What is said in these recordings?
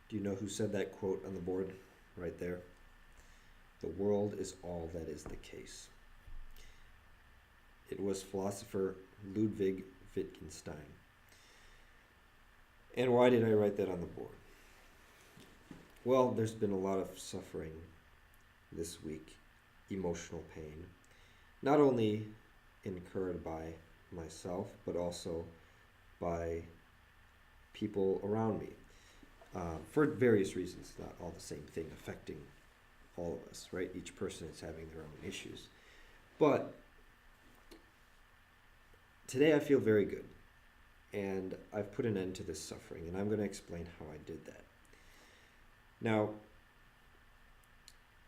Do you know who said that quote on the board right there? The world is all that is the case. It was philosopher Ludwig Wittgenstein. And why did I write that on the board? Well, there's been a lot of suffering this week, emotional pain, not only incurred by myself, but also by people around me, for various reasons, not all the same thing affecting all of us, right? Each person is having their own issues. But today I feel very good, and I've put an end to this suffering, and I'm going to explain how I did that. Now,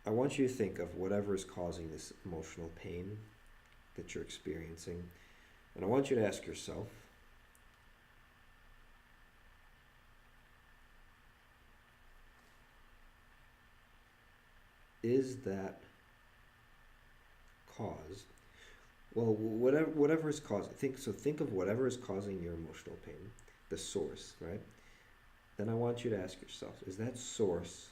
I want you to think of whatever is causing this emotional pain that you're experiencing, and I want you to ask yourself, is that caused? Well, whatever is causing. Think of whatever is causing your emotional pain, the source, right? Then I want you to ask yourself, is that source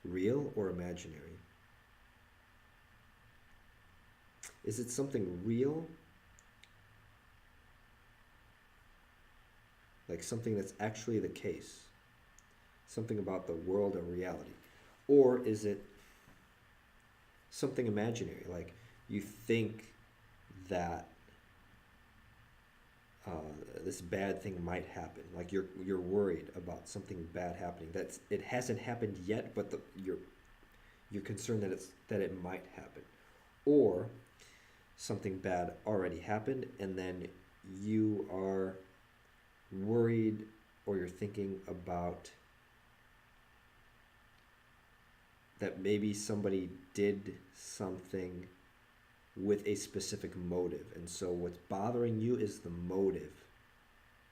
real or imaginary? Is it something real? Like something that's actually the case? Something about the world or reality? Or is it something imaginary? Like you think that this bad thing might happen. Like you're worried about something bad happening. It hasn't happened yet, but you're concerned that it might happen. Or something bad already happened, and then you are worried, or you're thinking about that maybe somebody did something with a specific motive. And so what's bothering you is the motive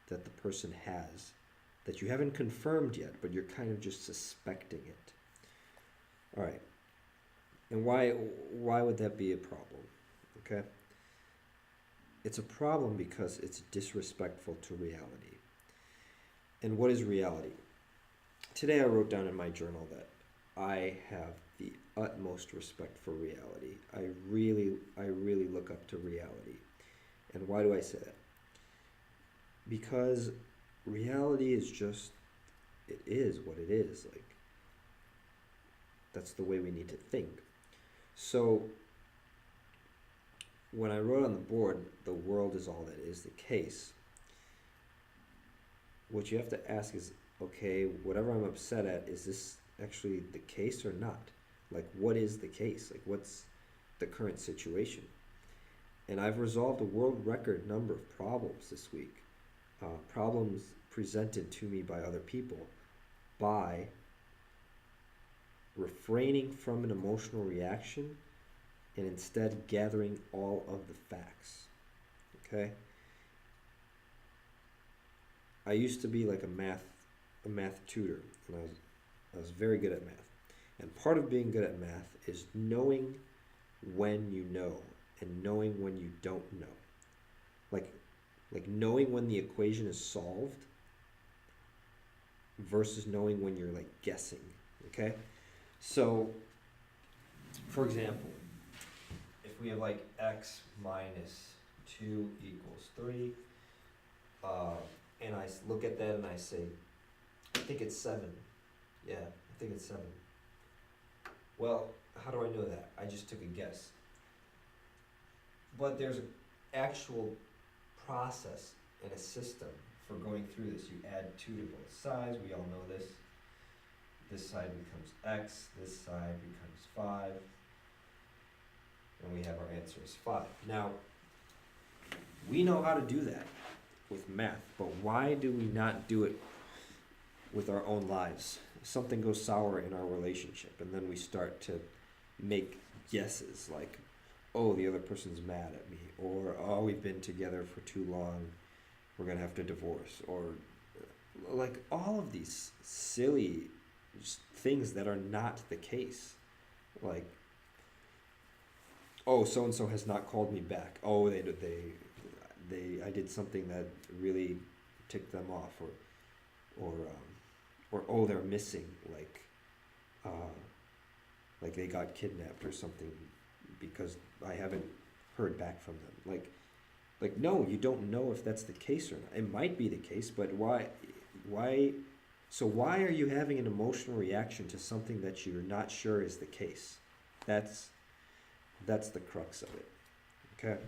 that the person has that you haven't confirmed yet, but you're kind of just suspecting it. All right. And why would that be a problem? Okay? It's a problem because it's disrespectful to reality. And what is reality? Today I wrote down in my journal that I have the utmost respect for reality. I really look up to reality. And why do I say that? Because reality is just, it is what it is. Like, that's the way we need to think. So when I wrote on the board, the world is all that is the case, what you have to ask is, okay, whatever I'm upset at, is this actually the case or not? Like, what is the case? Like, what's the current situation? And I've resolved a world record number of problems this week. Problems presented to me by other people by refraining from an emotional reaction and instead gathering all of the facts. Okay? I used to be like a math tutor, and I was very good at math. And part of being good at math is knowing when you know and knowing when you don't know. Like knowing when the equation is solved versus knowing when you're like guessing. Okay? So, for example, if we have like x minus 2 equals 3, and I look at that and I say, I think it's 7. Yeah, I think it's 7. Well, how do I know that? I just took a guess. But there's an actual process and a system for going through this. You add 2 to both sides. We all know this. This side becomes x. This side becomes 5. And we have our answer is 5. Now, we know how to do that with math, but why do we not do it with our own lives? Something goes sour in our relationship, and then we start to make guesses like, oh, the other person's mad at me, or oh, we've been together for too long, we're gonna have to divorce, or like all of these silly things that are not the case. Like, oh, so and so has not called me back. Oh, I did something that really ticked them off, or oh, they're missing, uh, like they got kidnapped or something because I haven't heard back from them. Like no, you don't know if that's the case or not. It might be the case, but why so why are you having an emotional reaction to something that you're not sure is the case? That's that's the crux of it. Okay?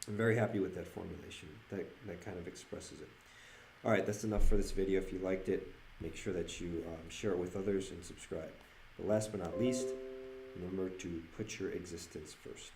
I'm very happy with that formulation. That kind of expresses it. All right, that's enough for this video. If you liked it, make sure that you share it with others and subscribe. But last but not least, remember to put your existence first.